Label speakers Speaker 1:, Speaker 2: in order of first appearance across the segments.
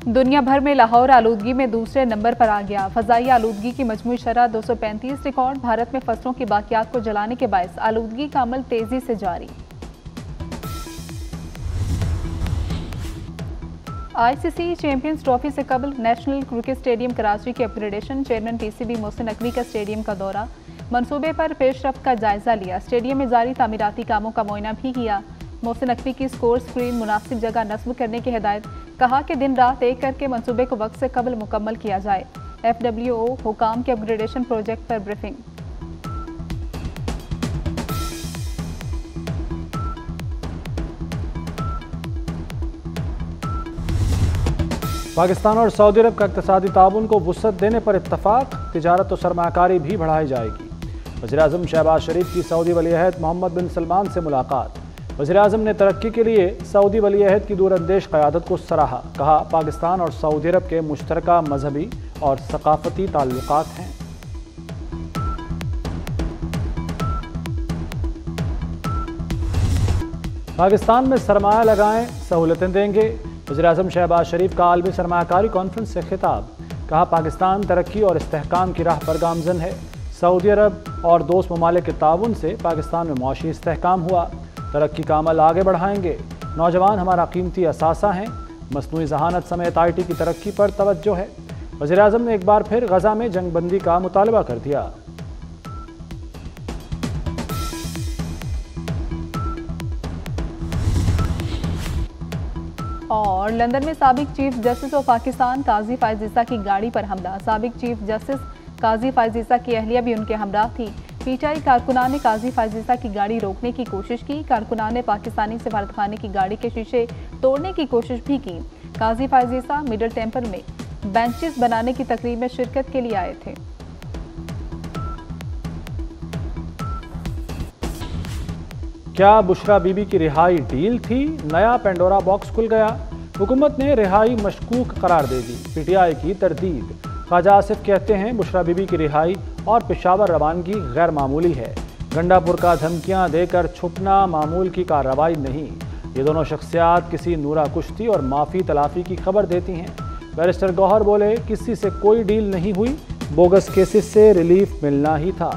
Speaker 1: दुनिया भर में लाहौर आलूदगी में दूसरे नंबर पर आ गया। फ़ज़ाई आलूदगी की मजमूई शरह 235 रिकॉर्ड। भारत में फसलों की बाकियात को जलाने के बायस आलूदगी का अमल तेजी से जारी। आईसीसी चैंपियंस ट्रॉफी से कबल नेशनल क्रिकेट स्टेडियम कराची के upgradation. Chairman PCB Mohsin Naqvi का स्टेडियम का दौरा, मनसूबे पर पेशरफ्त का जायजा लिया। स्टेडियम में जारी तामीराती कामों का मुआयना भी किया। मोहसिन नकवी की स्कोर स्क्रीन मुनासिब जगह नस्ब करने की हिदायत। कहा कि दिन रात एक करके मनसूबे को वक्त से कबल मुकम्मल किया जाए। FWO हुकाम के अपग्रेडेशन प्रोजेक्ट पर ब्रीफिंग।
Speaker 2: पाकिस्तान और सऊदी अरब का इक़्तिसादी ताउन को वुसअत देने पर इत्तफाक। तिजारत और सरमाकारी भी बढ़ाई जाएगी। वज़ीर-ए-आज़म शहबाज शरीफ की सऊदी वली-ए-अहद मोहम्मद बिन सलमान से मुलाकात। वज़ीर-ए-आज़म ने तरक्की के लिए सऊदी वली-ए-अहद की दूरअंदेश क़यादत को सराहा। कहा, पाकिस्तान और सऊदी अरब के मुश्तरका मजहबी और सकाफ़ती ताल्लुकात हैं। पाकिस्तान में सरमाया लगाएं, सहूलतें देंगे। वज़ीर-ए-आज़म शहबाज शरीफ का आलमी सरमायाकारी कॉन्फ्रेंस से खिताब। कहा, पाकिस्तान तरक्की और इस्तेहकाम की राह पर गामज़न है। सऊदी अरब और दोस्त ममालिक के ताउन से पाकिस्तान में मुआशी इस्तेहकाम हुआ। तरक्की का अमल आगे बढ़ाएंगे। नौजवान हमारा कीमती असासा हैं। मसनूई जहानत समेत IT की तरक्की पर तवज्जो है। वज़ीर-ए-आज़म ने एक बार फिर गजा में जंगबंदी का मुतालबा कर दिया।
Speaker 1: और लंदन में साबिक चीफ जस्टिस ऑफ पाकिस्तान काजी फ़ाइज़ ईसा की गाड़ी पर हमला। साबिक चीफ जस्टिस काजी फ़ाइज़ ईसा की अहलिया भी उनके हमराह थी। PTI कारकुनान ने काजी फ़ाइज़ ईसा की गाड़ी रोकने की कोशिश की। कारकुनान ने पाकिस्तानी सफारतखाने की गाड़ी के शीशे तोड़ने की कोशिश भी की। काजी फ़ाइज़ ईसा मिडल टेम्पल में बेंचेस बनाने की तकरीब में शिरकत के लिए आए थे।
Speaker 2: क्या बुशरा बीबी की रिहाई डील थी? नया पेंडोरा बॉक्स खुल गया। हुकूमत ने रिहाई मशकूक करार दे दी। PTI की तरदीद। ख्वाजा आसिफ कहते हैं, बुशरा बीबी की रिहाई और पेशावर रवानगी गैर मामूली है। गंडापुर का धमकियां देकर छुपना मामूल की कार्रवाई नहीं। ये दोनों शख्सियात किसी नूरा कुश्ती और माफ़ी तलाफी की खबर देती हैं। बैरिस्टर गौहर बोले, किसी से कोई डील नहीं हुई, बोगस केसेस से रिलीफ मिलना ही था।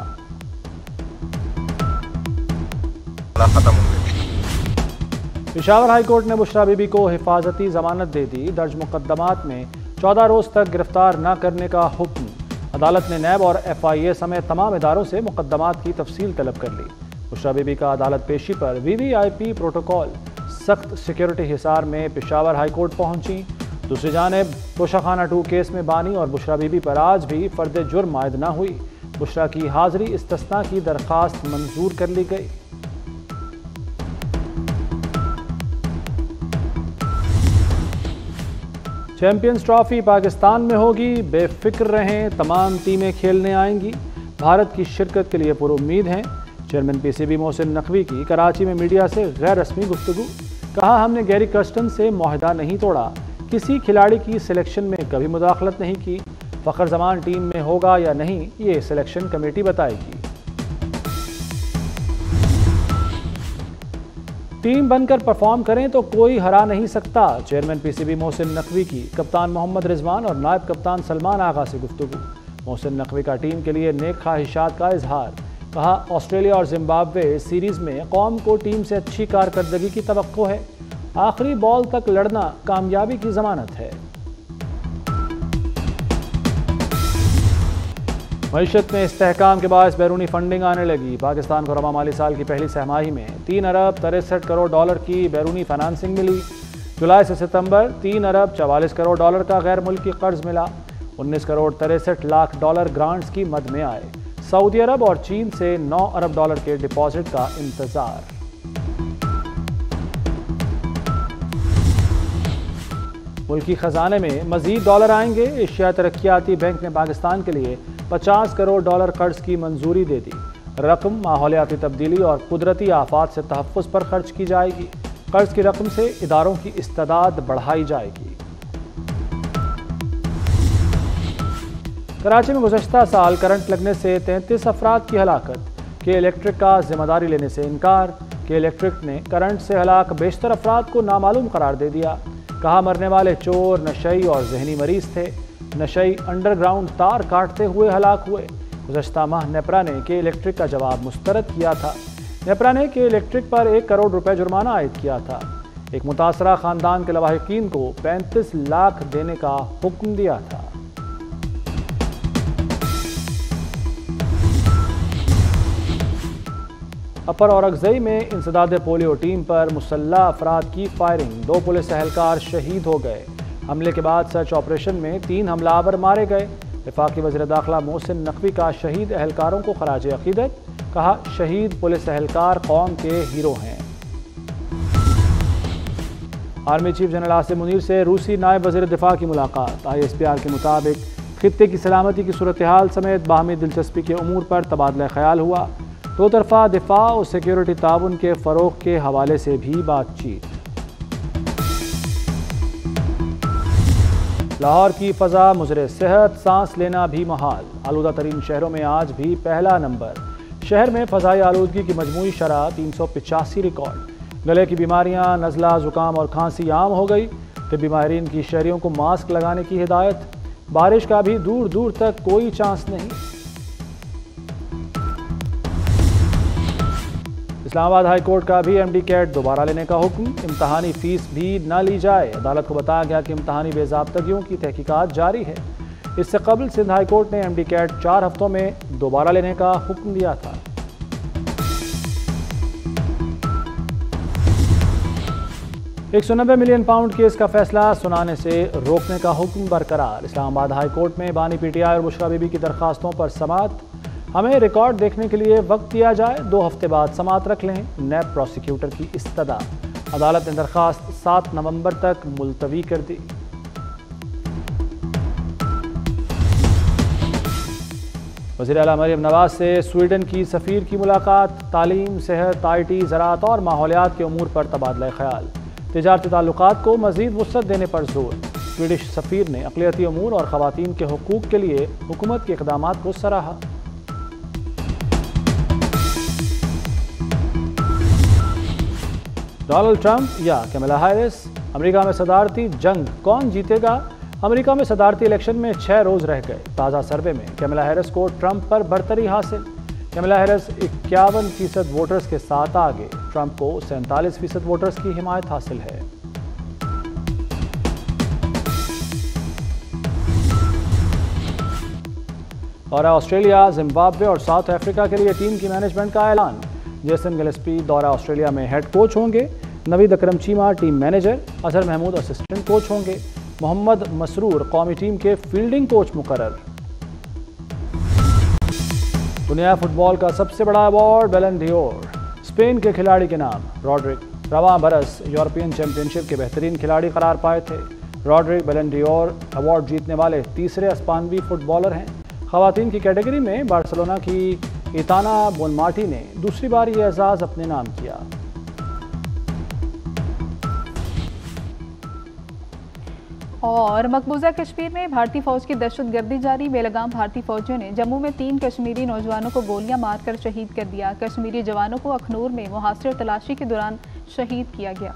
Speaker 2: पेशावर हाई कोर्ट ने बुशरा बीबी को हिफाजती जमानत दे दी। दर्ज मुकदमात में 14 रोज़ तक गिरफ्तार न करने का हुक्म। अदालत ने नैब और FIA समेत तमाम इदारों से मुकदमात की तफसील तलब कर ली। बुशरा बीबी का अदालत पेशी पर VVIP प्रोटोकॉल। सख्त सिक्योरिटी हिसार में पेशावर हाई कोर्ट पहुंची। दूसरी जानिब तोशाखाना 2 केस में बानी और बुशरा बीबी पर आज भी फर्द जुर्म आयद न हुई। बुशरा की हाजिरी इस्तिस्ना की दरख्वास्त मंजूर कर ली गई। चैंपियंस ट्रॉफी पाकिस्तान में होगी, बेफिक्र रहें, तमाम टीमें खेलने आएंगी। भारत की शिरकत के लिए पुरुम्मीद हैं। चेयरमैन PCB मोहसिन नकवी की कराची में मीडिया से गैर रस्मी गुफ्तगू। कहा, हमने गैरी कर्स्टन से मुआहदा नहीं तोड़ा, किसी खिलाड़ी की सिलेक्शन में कभी मुदाखलत नहीं की। फ़खर जमान टीम में होगा या नहीं, ये सिलेक्शन कमेटी बताएगी। टीम बनकर परफॉर्म करें तो कोई हरा नहीं सकता। चेयरमैन PCB मोहसिन नकवी की कप्तान मोहम्मद रिजवान और नायब कप्तान सलमान आगा से गुफ्तगू। मोहसिन नकवी का टीम के लिए नेक ख्वाहिशात का इजहार। कहा, ऑस्ट्रेलिया और जिम्बाब्वे सीरीज में कौम को टीम से अच्छी कारकर्दगी की तवक्को है। आखिरी बॉल तक लड़ना कामयाबी की जमानत है। मईशत में इस्तेहकाम के बाद बैरूनी फंडिंग आने लगी। पाकिस्तान को रवा माली साल की पहली सहमाही में 3 अरब 63 करोड़ डॉलर की बैरूनी फाइनेंसिंग मिली। जुलाई से सितंबर 3 अरब 44 करोड़ डॉलर का गैर मुल्की कर्ज मिला। 19 करोड़ 63 लाख डॉलर ग्रांट्स की मद में आए। सऊदी अरब और चीन से 9 अरब डॉलर के डिपॉजिट का इंतजार। मुल्की खजाने में मजीद डॉलर आएंगे। एशिया तरक्याती बैंक ने पाकिस्तान के लिए 50 करोड़ डॉलर कर्ज की मंजूरी दे दी। रकम माहौलियाती तब्दीली और कुदरती आफात से तहफ़्फ़ुज़ पर खर्च की जाएगी। कर्ज की रकम से इदारों की इस्तेदाद बढ़ाई जाएगी। कराची में गुज़श्ता साल करंट लगने से 33 अफराद की हलाकत। के इलेक्ट्रिक का जिम्मेदारी लेने से इनकार। के इलेक्ट्रिक ने करंट से हलाक बेशतर अफराद को नामालूम करार दे दिया। कहा मरने वाले चोर, नशई और जहनी मरीज थे। नशई अंडरग्राउंड तार काटते हुए हलाक हुए। गुज़श्ता माह नेपरा ने के इलेक्ट्रिक का जवाब मुस्तरद किया था। नेपरा ने के इलेक्ट्रिक पर 1 करोड़ रुपए जुर्माना आयद किया था। एक मुतासरा खानदान के लवाहिकीन को 35 लाख देने का हुक्म दिया था। अपर औरंगज़ई में इंसदाद पोलियो टीम पर मुसल्लह अफराद की फायरिंग, 2 पुलिस एहलकार शहीद हो गए। हमले के बाद सर्च ऑपरेशन में 3 हमलावर मारे गए। वफाकी वज़ीर दाखिला मोहसिन नकवी का शहीद एहलकारों को खराज अकीदत, कहा शहीद पुलिस एहलकार कौम के हीरो हैं। Army chief general Asim Munir से रूसी नायब वज़ीर दिफा की मुलाकात। ISPR के मुताबिक खित्ते की सलामती की सूरत हाल समेत बाहमी दिलचस्पी के उमूर पर तबादला ख्याल हुआ। 2 तरफ़ा दिफा और सिक्योरिटी ताउन के फ़रोग़ के हवाले से भी बातचीत। लाहौर की फ़ज़ा मुज़रे सेहत, सांस लेना भी महाल। आलूदा तरीन शहरों में आज भी पहला नंबर। शहर में फ़ज़ाई आलूदगी की मजमूई शरह 385 रिकॉर्ड। गले की बीमारियां, नज़ला, ज़ुकाम और खांसी आम हो गई। तिब्बी माहिरीन की शहरियों को मास्क लगाने की हिदायत। बारिश का भी दूर दूर तक कोई चांस नहीं। इस्लामाबाद हाई कोर्ट का भी MD कैट दोबारा लेने का हुक्म। इम्तहानी फीस भी न ली जाए। अदालत को बताया गया कि इम्तहानी बेज़ाब्तगियों की तहकीकात जारी है। इससे कबल सिंध हाई कोर्ट ने MD कैट 4 हफ्तों में दोबारा लेने का हुक्म दिया था। £190 मिलियन केस का फैसला सुनाने से रोकने का हुक्म बरकरार। इस्लामाबाद हाई कोर्ट में बानी PTI और बुशरा बीबी की दरखास्तों पर समाअत। हमें रिकॉर्ड देखने के लिए वक्त दिया जाए, 2 हफ्ते बाद समाअत रख लें। नैब प्रोसिक्यूटर की इस्तदा। अदालत ने दरखास्त 7 नवंबर तक मुलतवी कर दी। वज़ीर आला मरियम नवाज से स्वीडन की सफ़ीर की मुलाकात। तालीम, सेहत, IT, ज़राअत और माहौलियात के उमूर पर तबादला ख्याल। तिजारती ताल्लुकात को मज़ीद वुसअत देने पर जोर। स्वीडिश सफ़ीर ने अक़लियती उमूर और ख़वातीन के हुकूक़ के लिए हुकूमत के इक़दामात को सराहा। डोनाल्ड ट्रंप या कैमला हैरिस, अमेरिका में सदारती जंग कौन जीतेगा? अमेरिका में सदारती इलेक्शन में 6 रोज रह गए। ताज़ा सर्वे में कैमला हैरिस को ट्रंप पर बरतरी हासिल। कैमला हैरिस 51% वोटर्स के साथ आगे। ट्रंप को 47% वोटर्स की हिमायत हासिल है। दौरा ऑस्ट्रेलिया, जिम्बाब्वे और साउथ अफ्रीका के लिए टीम की मैनेजमेंट का ऐलान। जेसन गिलेस्पी दौरा ऑस्ट्रेलिया में हेड कोच होंगे। Naveed Akram Cheema team manager. Azhar Mahmood assistant coach होंगे। मोहम्मद मसरूर कौमी टीम के फील्डिंग कोच मुकर्रर। दुनिया फुटबॉल का सबसे बड़ा अवार्ड बैलन ड'ओर स्पेन के खिलाड़ी के नाम। रॉड्रिक रवां बरस यूरोपियन चैंपियनशिप के बेहतरीन खिलाड़ी करार पाए थे। रॉड्रिक बैलन ड'ओर अवार्ड जीतने वाले तीसरे स्पेनी फुटबॉलर हैं। खवातीन की कैटेगरी में बार्सिलोना की इताना बोनमाटी ने दूसरी बार ये एजाज़ अपने नाम किया।
Speaker 1: और मकबूजा कश्मीर में भारतीय फौज की दहशतगर्दी जारी। बेलगाम भारतीय फौजियों ने जम्मू में 3 कश्मीरी नौजवानों को गोलियां मारकर शहीद कर दिया। कश्मीरी जवानों को अखनूर में मुहासिर तलाशी के दौरान शहीद किया गया।